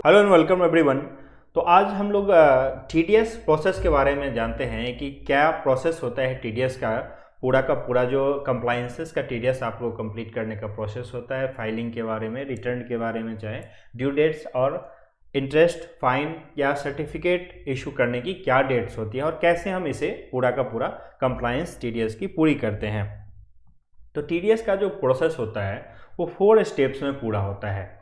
Hello and welcome everyone. तो आज हम लोग टीडीएस प्रोसेस के बारे में जानते हैं कि क्या प्रोसेस होता है टीडीएस का पूरा जो कंप्लायंसेस का टीडीएस आपको कंप्लीट करने का प्रोसेस होता है, फाइलिंग के बारे में, रिटर्न के बारे में, चाहे ड्यू डेट्स और इंटरेस्ट, फाइन या सर्टिफिकेट इशू करने की क्या डेट्स होती है और कैसे हम इसे पूरा का पूरा कंप्लायंस टीडीएस की पूरी करते हैं। तो टीडीएस का जो प्रोसेस होता है वो 4 स्टेप्स में पूरा होता है।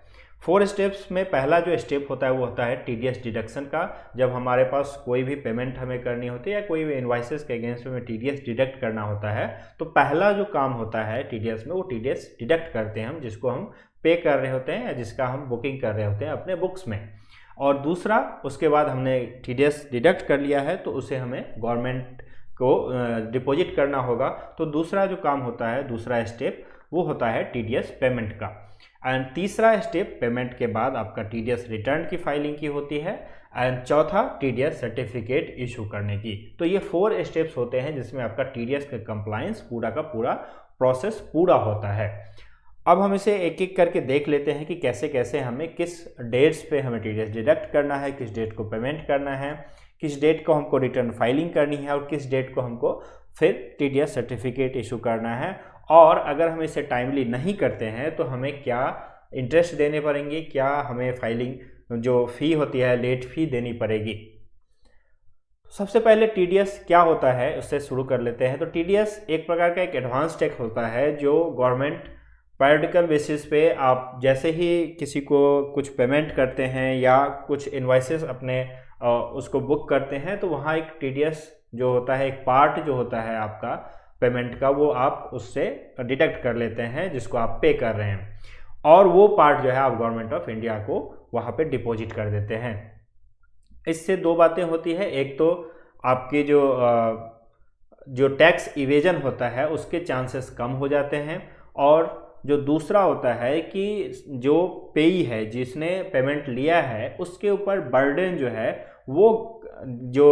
4 स्टेप्स में पहला जो स्टेप होता है वो होता है टीडीएस डिडक्शन का। जब हमारे पास कोई भी पेमेंट हमें करनी होती है या कोई भी इनवाइसेस के अगेंस्ट में टीडीएस डिडक्ट करना होता है, तो पहला जो काम होता है टीडीएस में वो टीडीएस डिडक्ट करते हैं हम, जिसको हम पे कर रहे होते हैं या जिसका हम बुकिंग कर रहे होते हैं अपने बुक्स में। और दूसरा, उसके बाद हमने टीडीएस डिडक्ट कर लिया है तो उसे हमें गवर्नमेंट को डिपॉजिट करना होगा। तो दूसरा जो काम होता है, दूसरा स्टेप, वो होता है टीडीएस पेमेंट का। एंड तीसरा स्टेप पेमेंट के बाद आपका टीडीएस रिटर्न की फाइलिंग की होती है। एंड चौथा टीडीएस सर्टिफिकेट इशू करने की। तो ये 4 स्टेप्स होते हैं जिसमें आपका टीडीएस का कंप्लायंस पूरा का पूरा प्रोसेस पूरा होता है। अब हम इसे एक एक करके देख लेते हैं कि कैसे कैसे हमें किस डेट्स पे हमें टीडीएस डिडक्ट करना है, किस डेट को पेमेंट करना है, किस डेट को हमको रिटर्न फाइलिंग करनी है और किस डेट को हमको फिर टीडीएस सर्टिफिकेट इशू करना है। और अगर हम इसे टाइमली नहीं करते हैं तो हमें क्या इंटरेस्ट देने पड़ेंगे, क्या हमें फाइलिंग जो फ़ी होती है लेट फ़ी देनी पड़ेगी। सबसे पहले टीडीएस क्या होता है उससे शुरू कर लेते हैं। तो टीडीएस एक प्रकार का एक एडवांस टैक्स होता है जो गवर्नमेंट पीरियडिकल बेसिस पे, आप जैसे ही किसी को कुछ पेमेंट करते हैं या कुछ इनवाइसेस अपने उसको बुक करते हैं, तो वहाँ एक टीडीएस जो होता है, एक पार्ट जो होता है आपका पेमेंट का, वो आप उससे डिडक्ट कर लेते हैं जिसको आप पे कर रहे हैं, और वो पार्ट जो है आप गवर्नमेंट ऑफ इंडिया को वहाँ पे डिपॉजिट कर देते हैं। इससे दो बातें होती है। एक तो आपके जो टैक्स इवेजन होता है उसके चांसेस कम हो जाते हैं, और जो दूसरा होता है कि जो पेई है, जिसने पेमेंट लिया है, उसके ऊपर बर्डन जो है वो जो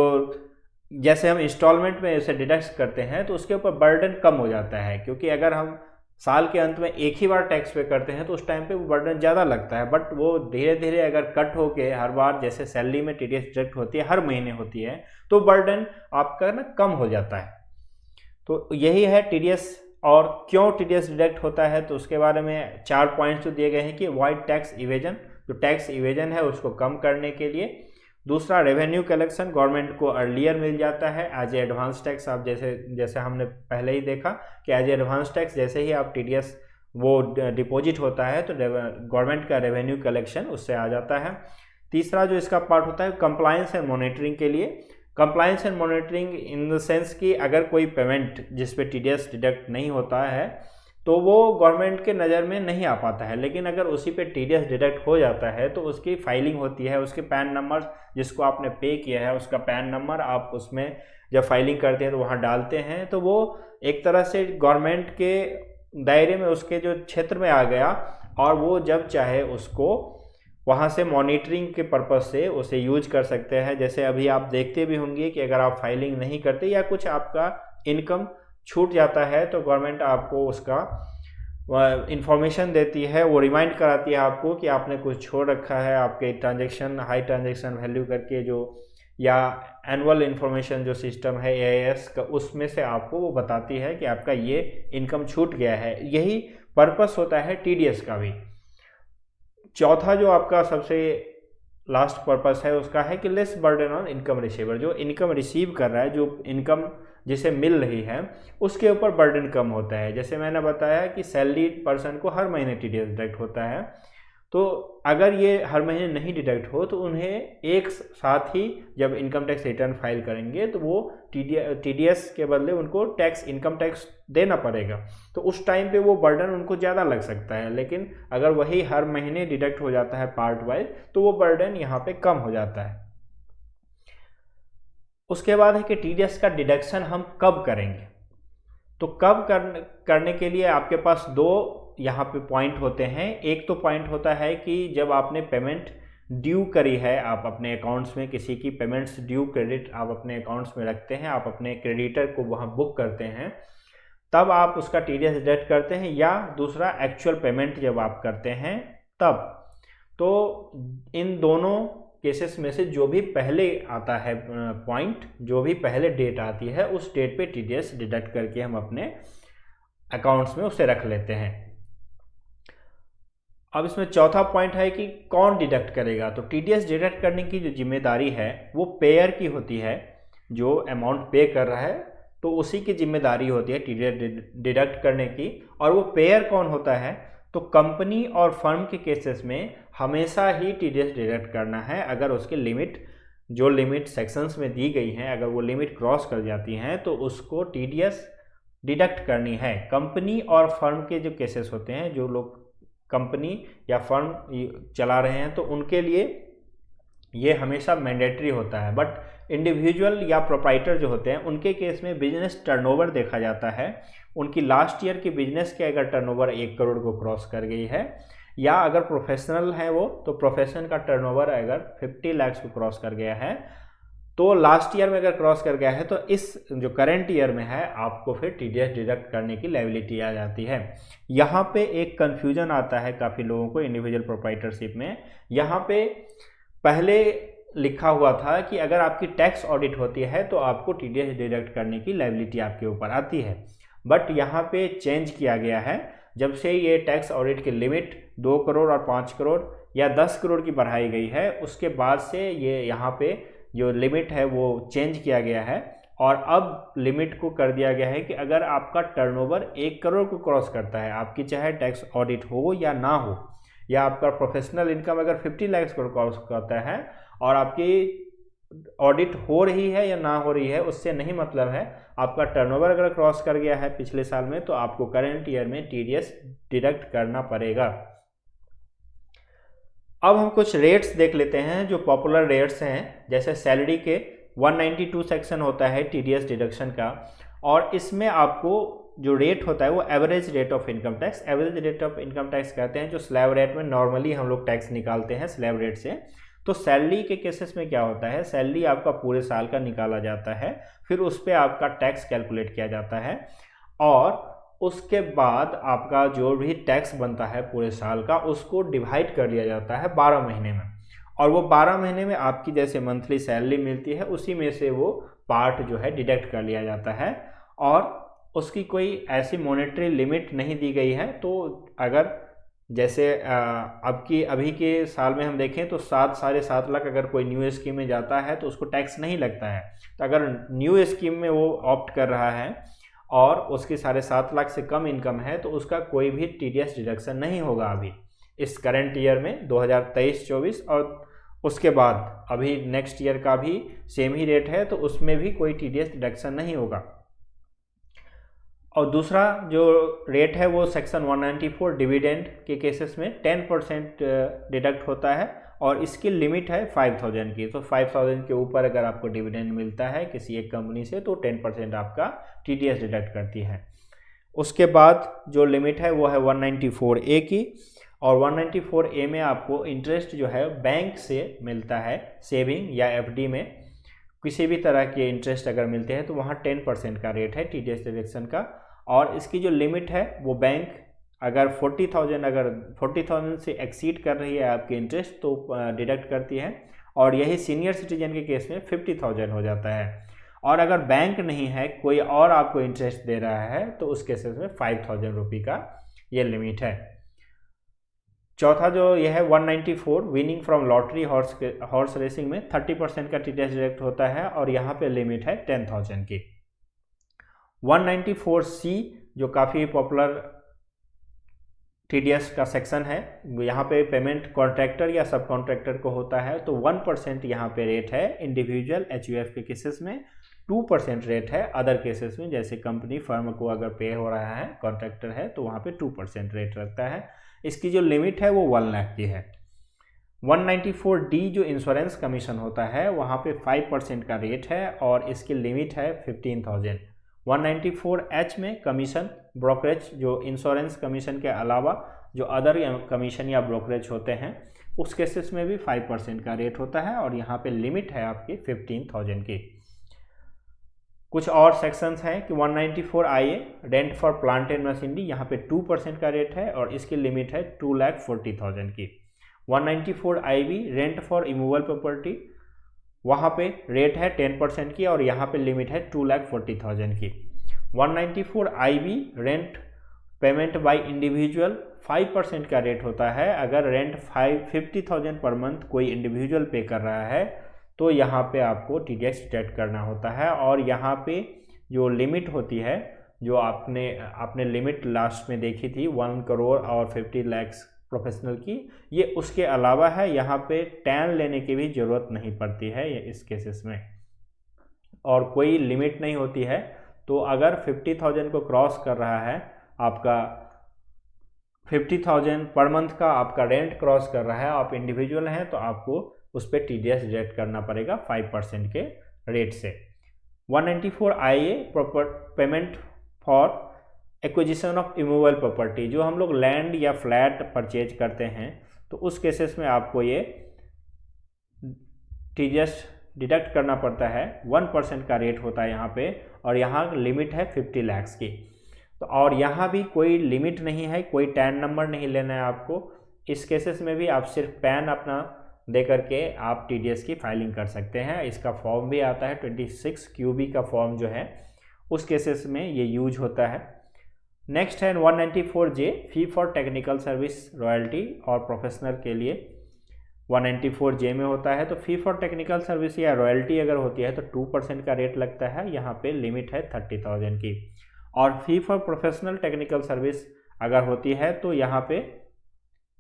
जैसे हम इंस्टॉलमेंट में उसे डिडक्ट करते हैं तो उसके ऊपर बर्डन कम हो जाता है। क्योंकि अगर हम साल के अंत में एक ही बार टैक्स पे करते हैं तो उस टाइम पे वो बर्डन ज़्यादा लगता है, बट वो धीरे धीरे अगर कट होके हर बार जैसे सैलरी में टीडीएस डिडक्ट होती है, हर महीने होती है, तो बर्डन आपका ना कम हो जाता है। तो यही है टीडीएस। और क्यों टीडीएस डिडक्ट होता है तो उसके बारे में 4 पॉइंट्स तो दिए गए हैं कि अवॉइड टैक्स इवेजन, जो टैक्स इवेजन है उसको कम करने के लिए। दूसरा, रेवेन्यू कलेक्शन, गवर्नमेंट को अर्लियर मिल जाता है एज ए एडवांस टैक्स। आप जैसे हमने पहले ही देखा कि एज ए एडवांस टैक्स जैसे ही आप टीडीएस वो डिपॉजिट होता है तो गवर्नमेंट का रेवेन्यू कलेक्शन उससे आ जाता है। तीसरा जो इसका पार्ट होता है कंप्लायंस एंड मॉनिटरिंग के लिए। Compliance and monitoring in the sense कि अगर कोई पेमेंट जिस पे टीडीएस डिडक्ट नहीं होता है तो वो गवर्नमेंट के नज़र में नहीं आ पाता है, लेकिन अगर उसी पे टीडीएस डिडक्ट हो जाता है तो उसकी फाइलिंग होती है, उसके पैन नंबर, जिसको आपने पे किया है उसका पैन नंबर आप उसमें जब फाइलिंग करते हैं तो वहाँ डालते हैं, तो वो एक तरह से गवर्नमेंट के दायरे में, उसके जो क्षेत्र में आ गया, और वो जब चाहे उसको वहाँ से मॉनिटरिंग के पर्पज़ से उसे यूज कर सकते हैं। जैसे अभी आप देखते भी होंगे कि अगर आप फाइलिंग नहीं करते या कुछ आपका इनकम छूट जाता है तो गवर्नमेंट आपको उसका इंफॉर्मेशन देती है, वो रिमाइंड कराती है आपको कि आपने कुछ छोड़ रखा है, आपके ट्रांजैक्शन, हाई ट्रांजैक्शन वैल्यू करके जो, या एनुअल इन्फॉर्मेशन जो सिस्टम है एआईएस का, उसमें से आपको वो बताती है कि आपका ये इनकम छूट गया है। यही पर्पस होता है टीडीएस का भी। चौथा जो आपका सबसे लास्ट पर्पस है उसका है कि less burden on income receiver. जो इनकम रिसीव कर रहा है, जो इनकम जिसे मिल रही है, उसके ऊपर बर्डन कम होता है। जैसे मैंने बताया कि सैलरीड पर्सन को हर महीने टीडीएस डिडक्ट होता है, तो अगर ये हर महीने नहीं डिडक्ट हो तो उन्हें एक साथ ही जब इनकम टैक्स रिटर्न फाइल करेंगे तो वो टीडीएस के बदले उनको इनकम टैक्स देना पड़ेगा, तो उस टाइम पे वो बर्डन उनको ज़्यादा लग सकता है। लेकिन अगर वही हर महीने डिडक्ट हो जाता है पार्ट वाइज तो वो बर्डन यहाँ पे कम हो जाता है। उसके बाद है कि टीडीएस का डिडक्शन हम कब करेंगे। तो कब करने के लिए आपके पास 2 यहाँ पे पॉइंट होते हैं। एक तो पॉइंट होता है कि जब आपने पेमेंट ड्यू करी है, आप अपने अकाउंट्स में किसी की पेमेंट्स ड्यू क्रेडिट आप अपने अकाउंट्स में रखते हैं, आप अपने क्रेडिटर को वहाँ बुक करते हैं, तब आप उसका टीडीएस डिडक्ट करते हैं। या दूसरा, एक्चुअल पेमेंट जब आप करते हैं तब। तो इन दोनों केसेस में से जो भी पहले आता है पॉइंट, जो भी पहले डेट आती है, उस डेट पे टीडीएस डिडक्ट करके हम अपने अकाउंट्स में उसे रख लेते हैं। अब इसमें चौथा पॉइंट है कि कौन डिडक्ट करेगा। तो टीडीएस डिडक्ट करने की जो जिम्मेदारी है वो पेयर की होती है, जो अमाउंट पे कर रहा है तो उसी की जिम्मेदारी होती है टीडीएस डिडक्ट करने की। और वो पेयर कौन होता है, तो कंपनी और फर्म के केसेस में हमेशा ही टीडीएस डिडक्ट करना है। अगर उसके लिमिट, जो लिमिट सेक्शंस में दी गई हैं, अगर वो लिमिट क्रॉस कर जाती हैं तो उसको टीडीएस डिडक्ट करनी है। कंपनी और फर्म के जो केसेस होते हैं, जो लोग कंपनी या फर्म चला रहे हैं, तो उनके लिए ये हमेशा मैंडेटरी होता है। बट इंडिविजुअल या प्रोप्राइटर जो होते हैं, उनके केस में बिजनेस टर्नओवर देखा जाता है। उनकी लास्ट ईयर की बिजनेस के अगर टर्नओवर 1 करोड़ को क्रॉस कर गई है, या अगर प्रोफेशनल है वो, तो प्रोफेशन का टर्नओवर अगर 50 लाख को क्रॉस कर गया है, तो लास्ट ईयर में अगर क्रॉस कर गया है, तो इस जो करंट ईयर में है आपको फिर टीडीएस डिडक्ट करने की लायबिलिटी आ जाती है। यहाँ पे एक कन्फ्यूजन आता है काफ़ी लोगों को इंडिविजुअल प्रोप्राइटरशिप में। यहाँ पे पहले लिखा हुआ था कि अगर आपकी टैक्स ऑडिट होती है तो आपको टीडीएस डिडक्ट करने की लायबिलिटी आपके ऊपर आती है। बट यहाँ पे चेंज किया गया है, जब से ये टैक्स ऑडिट की लिमिट 2 करोड़ और 5 करोड़ या 10 करोड़ की बढ़ाई गई है, उसके बाद से ये यहाँ पे जो लिमिट है वो चेंज किया गया है। और अब लिमिट को कर दिया गया है कि अगर आपका टर्नओवर 1 करोड़ को क्रॉस करता है, आपकी चाहे टैक्स ऑडिट हो या ना हो, या आपका प्रोफेशनल इनकम अगर 50 लाख को क्रॉस करता है और आपकी ऑडिट हो रही है या ना हो रही है, उससे नहीं मतलब है। आपका टर्नओवर अगर क्रॉस कर गया है पिछले साल में, तो आपको करंट ईयर में टीडीएस डिडक्ट करना पड़ेगा। अब हम कुछ रेट्स देख लेते हैं जो पॉपुलर रेट्स हैं। जैसे सैलरी के 192 सेक्शन होता है टीडीएस डिडक्शन का, और इसमें आपको जो रेट होता है वो average rate of income tax, average rate of income tax कहते हैं, जो स्लैब रेट में नॉर्मली हम लोग टैक्स निकालते हैं स्लैब रेट से। तो सैलरी के केसेस में क्या होता है, सैलरी आपका पूरे साल का निकाला जाता है, फिर उस पर आपका टैक्स कैलकुलेट किया जाता है, और उसके बाद आपका जो भी टैक्स बनता है पूरे साल का, उसको डिवाइड कर लिया जाता है 12 महीने में। और वो 12 महीने में आपकी जैसे मंथली सैलरी मिलती है, उसी में से वो पार्ट जो है डिडक्ट कर लिया जाता है। और उसकी कोई ऐसी मॉनेटरी लिमिट नहीं दी गई है। तो अगर जैसे अभी के साल में हम देखें तो 7-7.5 लाख अगर कोई न्यू स्कीम में जाता है तो उसको टैक्स नहीं लगता है। तो अगर न्यू स्कीम में वो ऑप्ट कर रहा है और उसकी 7.5 लाख से कम इनकम है, तो उसका कोई भी टीडीएस डिडक्शन नहीं होगा अभी इस करंट ईयर में 2023-24। और उसके बाद अभी नेक्स्ट ईयर का भी सेम ही रेट है, तो उसमें भी कोई टीडीएस डिडक्शन नहीं होगा। और दूसरा जो रेट है वो सेक्शन 194 डिविडेंड के केसेस में 10% डिडक्ट होता है, और इसकी लिमिट है 5000 की। तो 5000 के ऊपर अगर आपको डिविडेंड मिलता है किसी एक कंपनी से, तो 10% आपका टीडीएस डिडक्ट करती है। उसके बाद जो लिमिट है वो है 194A की, और 194A में आपको इंटरेस्ट जो है बैंक से मिलता है, सेविंग या एफडी में किसी भी तरह के इंटरेस्ट अगर मिलते हैं तो वहाँ 10% का रेट है टीडीएस डिडक्शन का। और इसकी जो लिमिट है वो बैंक अगर 40,000 से एक्सीड कर रही है आपकी इंटरेस्ट, तो डिडक्ट करती है। और यही सीनियर सिटीजन के केस में 50,000 हो जाता है। और अगर बैंक नहीं है, कोई और आपको इंटरेस्ट दे रहा है, तो उस केसेस में 5,000 रुपये का ये लिमिट है। चौथा जो यह है 194 winning from lottery horse racing में 30% का टीडीएस डिडक्ट होता है, और यहाँ पे लिमिट है 10,000 की। 194C जो काफ़ी पॉपुलर टीडीएस का सेक्शन है, यहाँ पे पेमेंट कॉन्ट्रैक्टर या सब कॉन्ट्रैक्टर को होता है, तो 1% यहाँ पे रेट है इंडिविजुअल एचयूएफ के केसेस में, 2% रेट है अदर केसेस में, जैसे कंपनी फर्म को अगर पे हो रहा है, कॉन्ट्रैक्टर है, तो वहाँ पे 2% रेट रखता है। इसकी जो लिमिट है वो 1 लाख की है। 194D जो इंश्योरेंस कमीशन होता है, वहाँ पे 5% का रेट है, और इसकी लिमिट है 15,000। 194H में कमीशन ब्रोकरेज, जो इंश्योरेंस कमीशन के अलावा जो अदर कमीशन या ब्रोकरेज होते हैं, उस केसेस में भी 5% का रेट होता है, और यहाँ पे लिमिट है आपकी 15,000 की। कुछ और सेक्शंस हैं कि 194IA rent for plant and machinery, यहाँ पे 2% का रेट है, और इसकी लिमिट है 2,40,000 की। 194 IB रेंट फॉर इमूवल प्रॉपर्टी, वहाँ पे रेट है 10% की और यहाँ पे लिमिट है 2,40,000 की। 194 IB rent payment by individual 5% का रेट होता है। अगर रेंट 50,000 पर मंथ कोई इंडिविजुअल पे कर रहा है तो यहाँ पे आपको TDS डिडक्ट करना होता है। और यहाँ पे जो लिमिट होती है, जो आपने लिमिट लास्ट में देखी थी 1 करोड़ और 50 लाख प्रोफेशनल की, ये उसके अलावा है। यहाँ पे टैन लेने की भी ज़रूरत नहीं पड़ती है इस केसेस में, और कोई लिमिट नहीं होती है। तो अगर 50,000 को क्रॉस कर रहा है, आपका 50,000 पर मंथ का आपका रेंट क्रॉस कर रहा है, आप इंडिविजुअल हैं, तो आपको उस पर TDS डिडक्ट करना पड़ेगा 5% के रेट से। 194 IA proper payment for acquisition of immovable property, जो हम लोग लैंड या फ्लैट परचेज करते हैं तो उस केसेस में आपको ये TDS डिडक्ट करना पड़ता है। 1% का रेट होता है यहाँ पे, और यहाँ लिमिट है 50 लाख की। तो और यहाँ भी कोई लिमिट नहीं है, कोई टैन नंबर नहीं लेना है आपको। इस केसेस में भी आप सिर्फ पैन अपना दे करके आप TDS की फाइलिंग कर सकते हैं। इसका फॉर्म भी आता है 26 QB का फॉर्म जो है, उस केसेस में ये यूज होता है। नेक्स्ट है 194J fee for technical service royalty और प्रोफेशनल के लिए 194J में होता है। तो फी फॉर टेक्निकल सर्विस या रॉयल्टी अगर होती है तो 2% का रेट लगता है, यहाँ पे लिमिट है 30,000 की। और fee for professional technical service अगर होती है तो यहाँ पे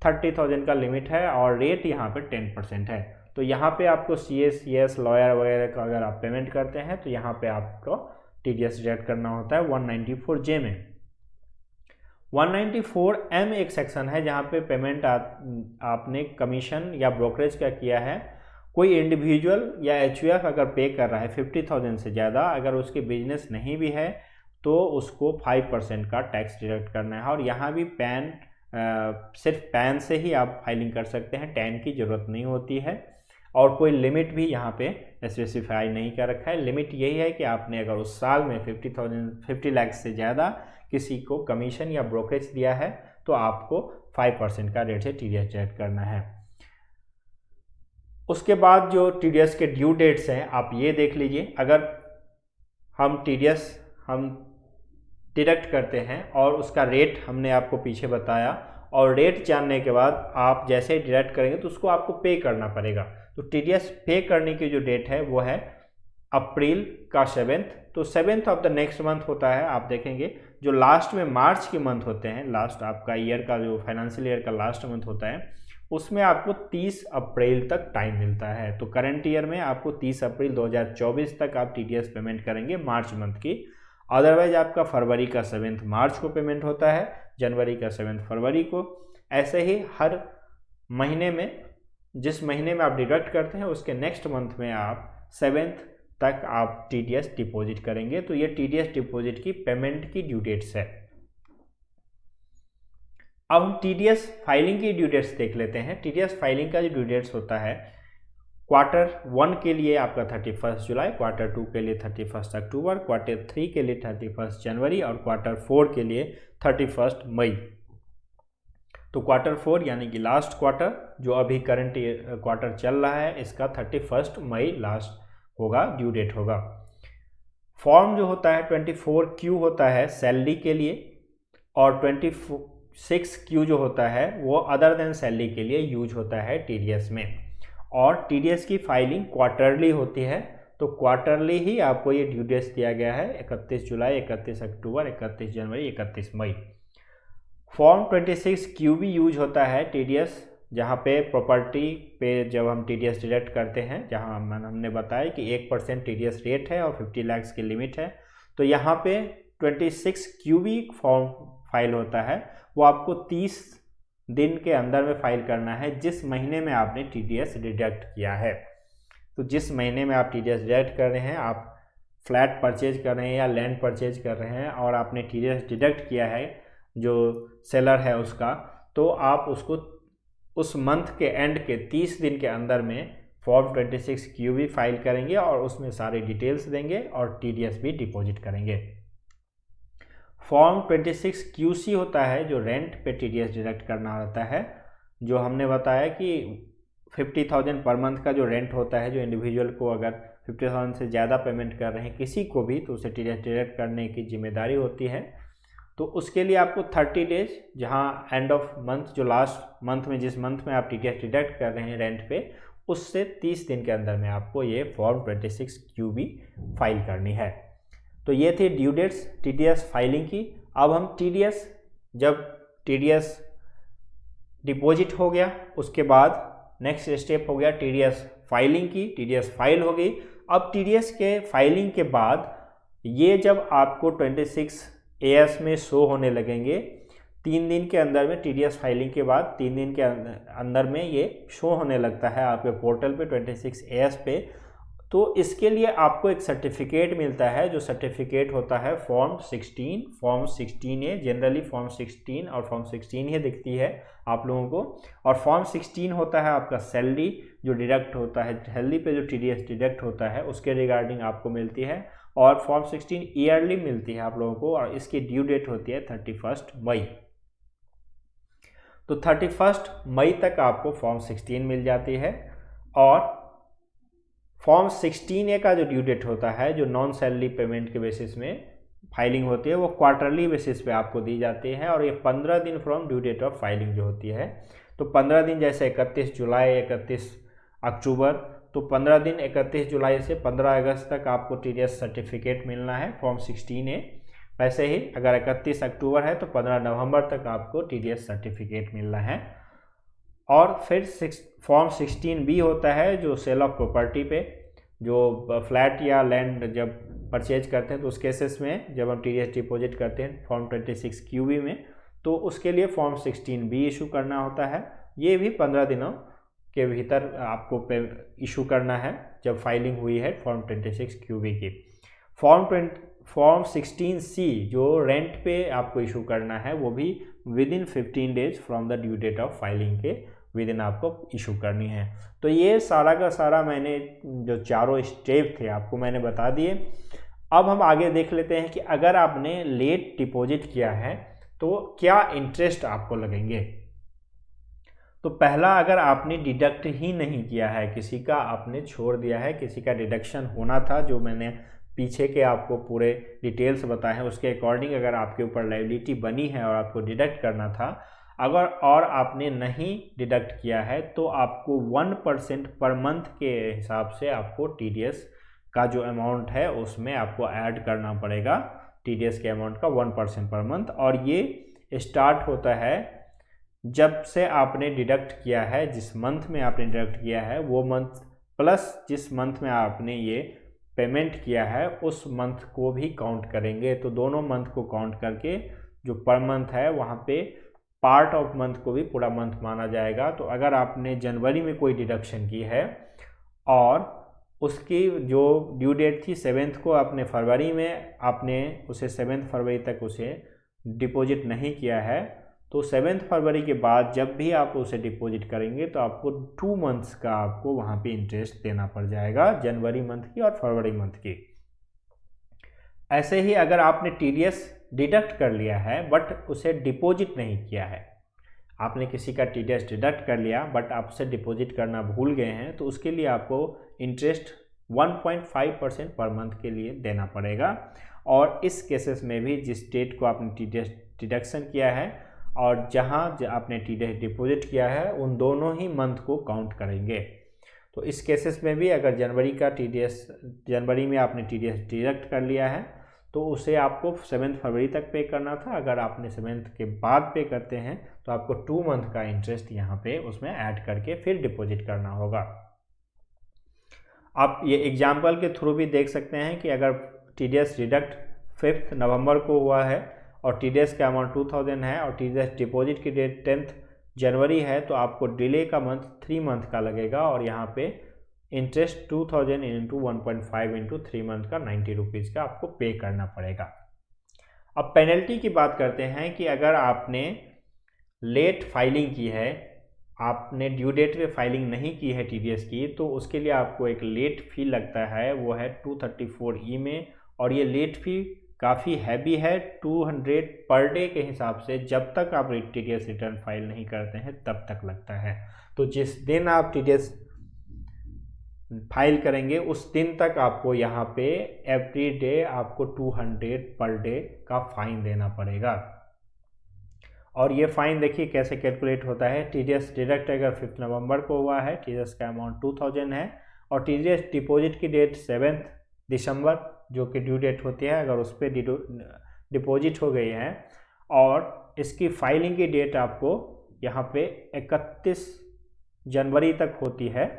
30,000 का लिमिट है और रेट यहाँ पे 10% है। तो यहाँ पे आपको CS लॉयर वगैरह का अगर आप पेमेंट करते हैं तो यहाँ पे आपको TDS डिडक्ट करना होता है 194J में। 194M एक सेक्शन है जहाँ पे पेमेंट आपने कमीशन या ब्रोकरेज का किया है। कोई इंडिविजुअल या HUF अगर पे कर रहा है 50,000 से ज़्यादा, अगर उसके बिजनेस नहीं भी है तो उसको 5% का टैक्स डिडक्ट करना है। और यहाँ भी पैन सिर्फ पैन से ही आप फाइलिंग कर सकते हैं, टैन की ज़रूरत नहीं होती है। और कोई लिमिट भी यहाँ पे स्पेसिफाई नहीं कर रखा है। लिमिट यही है कि आपने अगर उस साल में 50 लाख से ज़्यादा किसी को कमीशन या ब्रोकरेज दिया है तो आपको 5% का रेट से TDS डिडक्ट करना है। उसके बाद जो TDS के ड्यू डेट्स हैं आप ये देख लीजिए। अगर हम TDS डिडक्ट करते हैं और उसका रेट हमने आपको पीछे बताया, और रेट जानने के बाद आप जैसे ही डिडक्ट करेंगे तो उसको आपको पे करना पड़ेगा। तो TDS पे करने की जो डेट है वो है अप्रैल का 7th। तो 7th of the next month होता है। आप देखेंगे जो लास्ट में मार्च के मंथ होते हैं, लास्ट आपका ईयर का जो फाइनेंशियल ईयर का लास्ट मंथ होता है, उसमें आपको 30 अप्रैल तक टाइम मिलता है। तो करंट ईयर में आपको 30 अप्रैल 2024 तक आप TDS पेमेंट करेंगे मार्च मंथ की। अदरवाइज आपका फरवरी का 7 मार्च को पेमेंट होता है, जनवरी का 7 फरवरी को। ऐसे ही हर महीने में, जिस महीने में आप डिडक्ट करते हैं उसके नेक्स्ट मंथ में आप 7 तक आप TDS डिपॉजिट करेंगे। तो ये TDS डिपॉजिट की पेमेंट की ड्यू डेट्स है। अब हम TDS फाइलिंग की ड्यू डेट्स देख लेते हैं। TDS फाइलिंग का जो ड्यू डेट्स होता है, क्वार्टर 1 के लिए आपका 31 जुलाई, क्वार्टर 2 के लिए 31 अक्टूबर, क्वार्टर 3 के लिए 31 जनवरी और क्वार्टर 4 के लिए 31 मई। तो क्वार्टर 4 यानी कि लास्ट क्वार्टर जो अभी करंट क्वार्टर चल रहा है, इसका 31 मई लास्ट होगा, ड्यू डेट होगा। फॉर्म जो होता है 24Q होता है सैलरी के लिए, और 26Q जो होता है वो अदर देन सैलरी के लिए यूज होता है TDS में। और TDS की फाइलिंग क्वार्टरली होती है। तो क्वार्टरली ही आपको ये ड्यू डेट्स दिया गया है, 31 जुलाई, 31 अक्टूबर, 31 जनवरी, 31 मई। फॉर्म 26Q भी यूज होता है TDS, जहाँ पे प्रॉपर्टी पे जब हम TDS डिडक्ट करते हैं, जहाँ हमने बताया कि 1% TDS रेट है और 50 लाख की लिमिट है। तो यहाँ पे 26Q भी फॉर्म फाइल होता है, वो आपको 30 दिन के अंदर में फाइल करना है जिस महीने में आपने TDS डिडक्ट किया है। तो जिस महीने में आप TDS डिडक्ट कर रहे हैं, आप फ्लैट परचेज कर रहे हैं या लैंड परचेज कर रहे हैं और आपने TDS डिडक्ट किया है जो सेलर है उसका, तो आप उसको उस मंथ के एंड के 30 दिन के अंदर में फॉर्म 26Q भी फाइल करेंगे और उसमें सारे डिटेल्स देंगे और TDS भी डिपॉजिट करेंगे। फॉर्म 26QC होता है जो रेंट पे TDS डिडक्ट करना होता है, जो हमने बताया कि 50,000 पर मंथ का जो रेंट होता है, जो इंडिविजुअल को अगर 50,000 से ज़्यादा पेमेंट कर रहे हैं किसी को भी, तो उसे TDS डिडक्ट करने की जिम्मेदारी होती है। तो उसके लिए आपको 30 डेज, जहाँ एंड ऑफ मंथ, जो लास्ट मंथ में, जिस मंथ में आप TDS डिडक्ट कर रहे हैं रेंट पे, उससे 30 दिन के अंदर में आपको ये फॉर्म 26QB फाइल करनी है। तो ये थी ड्यू डेट्स TDS फाइलिंग की। अब हम TDS, जब TDS डिपॉजिट हो गया उसके बाद नेक्स्ट स्टेप हो गया TDS फाइलिंग की। TDS फाइल हो गई। अब TDS के फाइलिंग के बाद ये जब आपको 26AS में शो होने लगेंगे, 3 दिन के अंदर में, TDS फाइलिंग के बाद 3 दिन के अंदर में ये शो होने लगता है आपके पोर्टल पे 26AS पे। तो इसके लिए आपको एक सर्टिफिकेट मिलता है, जो सर्टिफिकेट होता है form 16, form 16A। Generally form 16 और फॉर्म 16 ही दिखती है आप लोगों को। और फॉर्म 16 होता है आपका सैलरी जो डिडक्ट होता है, सैलरी पे जो TDS डिडक्ट होता है उसके रिगार्डिंग आपको मिलती है। और फॉर्म 16 ईयरली मिलती है आप लोगों को, और इसकी ड्यू डेट होती है 31 मई। तो 31 मई तक आपको फॉर्म 16 मिल जाती है। और फॉर्म 16A का जो ड्यू डेट होता है, जो नॉन सैलरी पेमेंट के बेसिस में फाइलिंग होती है, वो क्वार्टरली बेसिस पे आपको दी जाती है। और ये 15 दिन from due date of filing जो होती है, तो 15 दिन, जैसे 31 जुलाई, 31 अक्टूबर, तो 15 दिन 31 जुलाई से 15 अगस्त तक आपको TDS सर्टिफिकेट मिलना है फॉर्म 16A। वैसे ही अगर 31 अक्टूबर है तो 15 नवंबर तक आपको TDS सर्टिफिकेट मिलना है। और फिर फॉर्म 16B होता है, जो सेल ऑफ प्रॉपर्टी पे, जो फ्लैट या लैंड जब परचेज करते हैं, तो उस केसेस में जब हम TDS डिपॉजिट करते हैं फॉर्म 26QB में, तो उसके लिए फॉर्म 16B इशू करना होता है। ये भी 15 दिनों के भीतर आपको इशू करना है जब फाइलिंग हुई है फॉर्म 26QB की। फॉर्म 16C जो रेंट पे आपको इशू करना है, वो भी within 15 days from the due date of filing के विदिन आपको इशू करनी है। तो ये सारा का सारा मैंने जो चारों स्टेप थे आपको मैंने बता दिए। अब हम आगे देख लेते हैं कि अगर आपने लेट डिपॉजिट किया है तो क्या इंटरेस्ट आपको लगेंगे। तो पहला, अगर आपने डिडक्ट ही नहीं किया है, किसी का आपने छोड़ दिया है, किसी का डिडक्शन होना था, जो मैंने पीछे के आपको पूरे डिटेल्स बताए हैं उसके अकॉर्डिंग अगर आपके ऊपर लायबिलिटी बनी है और आपको डिडक्ट करना था, अगर और आपने नहीं डिडक्ट किया है, तो आपको 1% पर मंथ के हिसाब से आपको TDS का जो अमाउंट है उसमें आपको ऐड करना पड़ेगा, TDS के अमाउंट का 1% पर मंथ। और ये स्टार्ट होता है जब से आपने डिडक्ट किया है, जिस मंथ में आपने डिडक्ट किया है वो मंथ प्लस जिस मंथ में आपने ये पेमेंट किया है उस मंथ को भी काउंट करेंगे। तो दोनों मंथ को काउंट करके जो पर मंथ है वहाँ पे पार्ट ऑफ मंथ को भी पूरा मंथ माना जाएगा। तो अगर आपने जनवरी में कोई डिडक्शन की है और उसकी जो ड्यू डेट थी 7th को, आपने फरवरी में आपने उसे 7 फरवरी तक उसे डिपॉजिट नहीं किया है, तो 7 फरवरी के बाद जब भी आप उसे डिपॉजिट करेंगे तो आपको 2 मंथ्स का आपको वहाँ पे इंटरेस्ट देना पड़ जाएगा, जनवरी मंथ की और फरवरी मंथ की। ऐसे ही अगर आपने TDS डिडक्ट कर लिया है बट उसे डिपॉजिट नहीं किया है, आपने किसी का TDS डिडक्ट कर लिया बट आप उसे डिपॉजिट करना भूल गए हैं, तो उसके लिए आपको इंटरेस्ट 1.5% पर मंथ के लिए देना पड़ेगा। और इस केसेस में भी जिस डेट को आपने TDS डिडक्शन किया है और जहां आपने TDS डिपॉजिट किया है, उन दोनों ही मंथ को काउंट करेंगे। तो इस केसेस में भी अगर जनवरी में आपने TDS डिडक्ट कर लिया है तो उसे आपको 7 फरवरी तक पे करना था। अगर आपने 7 के बाद पे करते हैं तो आपको 2 मंथ का इंटरेस्ट यहाँ पे उसमें ऐड करके फिर डिपॉजिट करना होगा। आप ये एग्जाम्पल के थ्रू भी देख सकते हैं कि अगर TDS डिडक्ट 5 नवंबर को हुआ है और TDS का अमाउंट 2000 है और TDS डिपॉजिट की डेट 10 जनवरी है, तो आपको डिले का मंथ 3 मंथ का लगेगा और यहाँ पे इंटरेस्ट 2000 इंटू 1.5 इंटू 3 मंथ का 90 रुपीज़ का आपको पे करना पड़ेगा। अब पेनल्टी की बात करते हैं कि अगर आपने लेट फाइलिंग की है, आपने ड्यू डेट पे फाइलिंग नहीं की है TDS की, तो उसके लिए आपको एक लेट फ़ी लगता है, वो है 234E में। और ये लेट फ़ी काफ़ी हैवी है 200 पर डे के हिसाब से। जब तक आप TDS रिटर्न फाइल नहीं करते हैं तब तक लगता है। तो जिस दिन आप TDS फाइल करेंगे उस दिन तक आपको यहाँ पे एवरी डे आपको 200 पर डे का फाइन देना पड़ेगा। और ये फाइन देखिए कैसे कैलकुलेट होता है। TDS डिडक्ट अगर 5 नवंबर को हुआ है, TDS का अमाउंट 2000 है, और TDS डिपॉजिट की डेट 7 दिसंबर जो कि ड्यू डेट होती है, अगर उस पर डिपॉजिट हो गई है, और इसकी फाइलिंग की डेट आपको यहाँ पे 31 जनवरी तक होती है।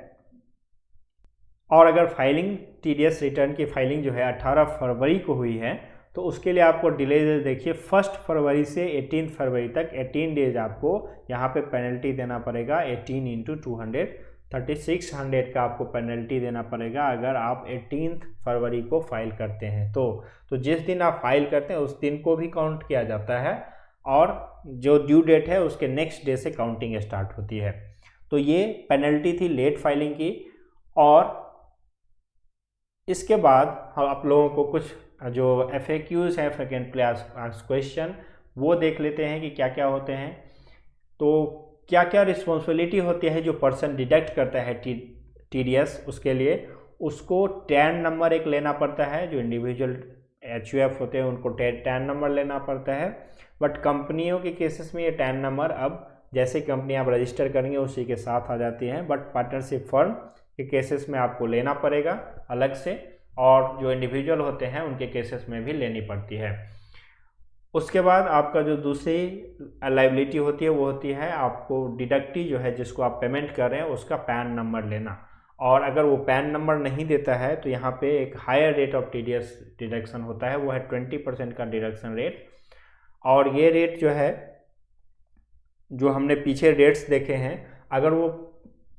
और अगर फाइलिंग TDS रिटर्न की फाइलिंग जो है 18 फरवरी को हुई है तो उसके लिए आपको डिले देखिए 1 फरवरी से 18 फरवरी तक 18 डेज आपको यहाँ पे पेनल्टी देना पड़ेगा। 18 इंटू 200 3600 का आपको पेनल्टी देना पड़ेगा अगर आप 18 फरवरी को फाइल करते हैं। तो जिस दिन आप फाइल करते हैं उस दिन को भी काउंट किया जाता है, और जो ड्यू डेट है उसके नेक्स्ट डे से काउंटिंग स्टार्ट होती है। तो ये पेनल्टी थी लेट फाइलिंग की। और इसके बाद हम आप लोगों को कुछ जो FAQs हैं, फ्रिक्वेंटली आस्क्ड क्वेश्चन, वो देख लेते हैं कि क्या क्या होते हैं। तो क्या क्या रिस्पॉन्सिबिलिटी होती है जो पर्सन डिडक्ट करता है TDS, उसके लिए उसको टैन नंबर एक लेना पड़ता है। जो इंडिविजुअल HUF होते हैं उनको टैन नंबर लेना पड़ता है। बट कंपनियों के केसेस में ये टैन नंबर अब जैसे कंपनी आप रजिस्टर करेंगे उसी के साथ आ जाती है। बट पार्टनरशिप फर्म के केसेस में आपको लेना पड़ेगा अलग से, और जो इंडिविजुअल होते हैं उनके केसेस में भी लेनी पड़ती है। उसके बाद आपका जो दूसरी लायबिलिटी होती है वो होती है आपको डिडक्टी जो है जिसको आप पेमेंट कर रहे हैं उसका पैन नंबर लेना। और अगर वो पैन नंबर नहीं देता है तो यहाँ पे एक higher rate of TDS deduction होता है, वो है 20% का डिडक्शन रेट। और ये रेट जो है, जो हमने पीछे रेट्स देखे हैं, अगर वो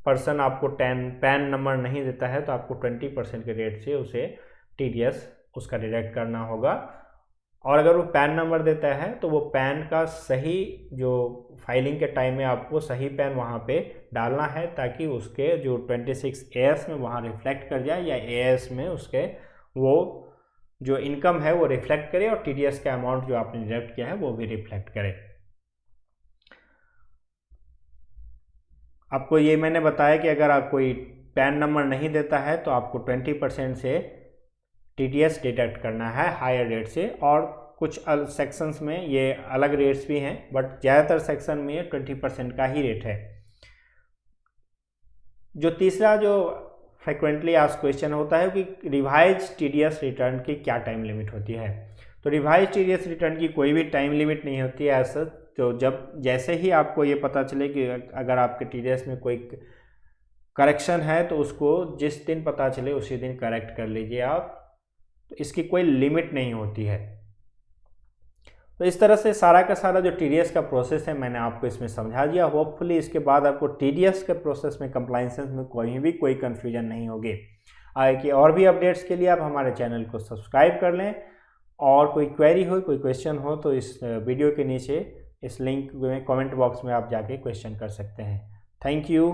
पर्सन आपको पैन नंबर नहीं देता है तो आपको 20% के रेट से उसे TDS उसका डिडक्ट करना होगा। और अगर वो पैन नंबर देता है तो वो पैन का सही, जो फाइलिंग के टाइम में आपको सही पैन वहाँ पे डालना है ताकि उसके जो 26 AS में वहाँ रिफ्लेक्ट कर जाए, या AS में उसके वो जो इनकम है वो रिफ्लेक्ट करे, और TDS का अमाउंट जो आपने डिडक्ट किया है वो भी रिफ्लेक्ट करे। आपको ये मैंने बताया कि अगर आप कोई पैन नंबर नहीं देता है तो आपको 20% से TDS डिडक्ट करना है हायर रेट से। और कुछ सेक्शंस में ये अलग रेट्स भी हैं, बट ज़्यादातर सेक्शन में ये 20% का ही रेट है। जो तीसरा जो फ्रिक्वेंटली आस्क्ड क्वेश्चन होता है कि रिवाइज TDS रिटर्न की क्या टाइम लिमिट होती है। तो रिवाइज TDS रिटर्न की कोई भी टाइम लिमिट नहीं होती है ऐसा। तो जब जैसे ही आपको ये पता चले कि अगर आपके TDS में कोई करेक्शन है तो उसको जिस दिन पता चले उसी दिन करेक्ट कर लीजिए आप। तो इसकी कोई लिमिट नहीं होती है। तो इस तरह से सारा का सारा जो TDS का प्रोसेस है मैंने आपको इसमें समझा दिया। होपफुली इसके बाद आपको TDS के प्रोसेस में कंप्लायंसेस में कोई कन्फ्यूजन नहीं होगी। आगे की और भी अपडेट्स के लिए आप हमारे चैनल को सब्सक्राइब कर लें, और कोई क्वेरी हो, कोई क्वेश्चन हो तो इस वीडियो के नीचे इस लिंक में कमेंट बॉक्स में आप जाके क्वेश्चन कर सकते हैं। Thank you.